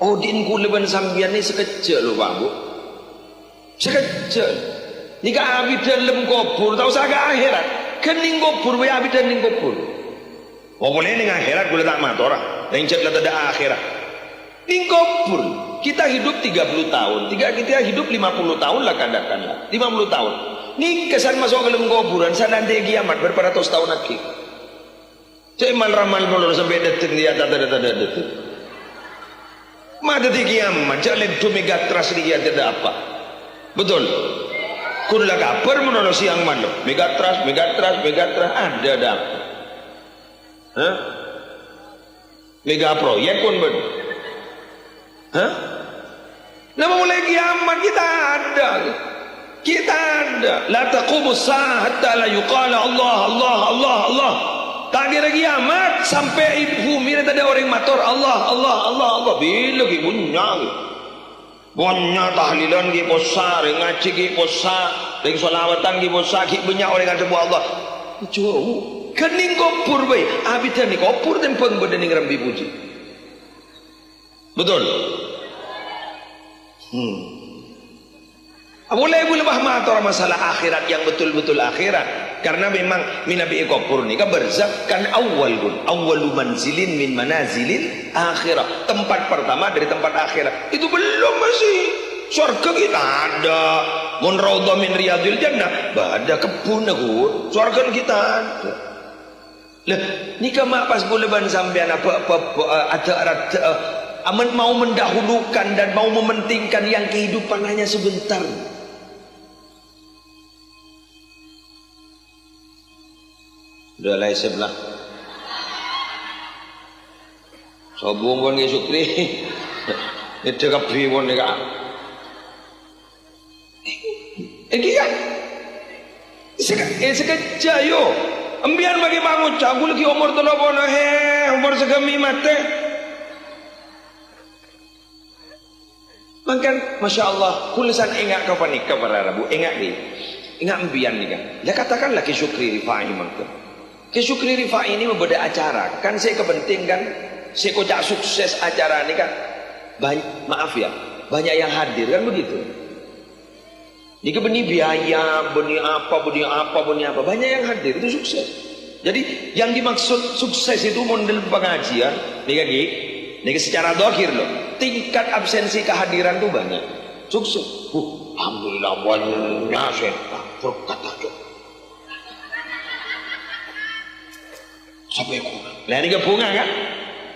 Odin kuleban sambian ni sekecil loh Pak Bu. Sekecil. Nika abid dalam kubur tahu saga akhirat. Kening kubur we abid dan ning kubur. Oh boleh ning akhirat boleh tak mat orang. Ning cek lah ada akhirat. Ning kubur kita hidup 30 tahun. Kita hidup 50 tahun lah katakanlah. 50 tahun. Nih kesan masuk ke dalam kuburan sana nanti kiamat berperatus tahun lagi. Cek mal ramal mulur sampai detik dia ada detik. Mada di kiamat cek lek megatras dia tidak apa. Betul. Kun lah kabar menurut siang malam. Megatras ada dah. Hah? Mega proyek pun ber. Hah? Nama mulai kiamat kita ada. Kita ada. La taqumus sa'a hatta la yuqala Allah. Tak kira kiamat sampai bumi ni tak ada orang matur Allah. Bila ki bunya tahlilan ki posa, ngaji ki posa, ring selawatan ki posa, ki banyak orang kata buat Allah. Jauh. Kening kopur bae. Abidan ni kopur tempeng bedening rambi puji. Betul. Boleh bahas masalah akhirat yang betul-betul akhirat. Karena memang minabi kopur ni kan berzak kan awwalu manzilin min manazilil akhirah. Tempat pertama dari tempat akhirat. Itu belum masih. Surga kita ada. Mun raudhah min riyadil jannah. Ada kebun aku. Surga kita ada. Lah, nikah mak pas bulan sampean apa ada mau mendahulukan dan mau mementingkan yang kehidupan hanya sebentar. Udah lah sebelah. Sobong pun ke Syukri. Itu kapi pun ni kak. Kan? Sekejap yo. Ambian bagi bangun cagu lagi umur tu lobo umur segami mate. Makan, masya Allah, kulisan ingat kau panik para Rabu, ingat ni, ingat ambian ni kan. Ya katakanlah ke Syukri Rifai makan. Ke Syukri Rifai ini membuat acara, kan saya kepentingan, saya kocak sukses acara ni kan. Maaf ya, banyak yang hadir kan begitu. Jika benih biaya, benih apa, banyak yang hadir itu sukses. Jadi yang dimaksud sukses itu model pengajian, nih secara dohir loh. Tingkat absensi kehadiran tuh banyak. Sukses. Alhamdulillah banyak setan berkata jok. Sampai aku. Lah ini ke bunga kan?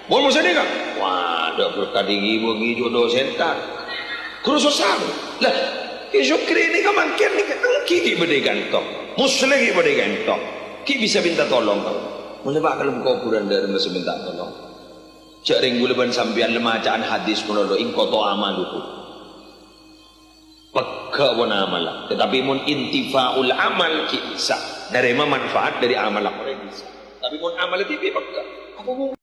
Boleh masa ni kan? Wah, ada berkata gigi jodoh setan. Kerususan. Lah, Syukri ini kan makin ni kan ki berdegan tok. Muslim ki berdegan tok. Ki bisa minta tolong kau. Mulai pak kalau kau kuburan dari masa minta tolong. Cak ring bulan sambian lemacaan hadis menurut ingkoto amaluku. Pekak pun amalah. Tetapi mun intifaul amal ki bisa. Dari manfaat dari amal aku bisa. Tapi mun amal itu pekak. Apa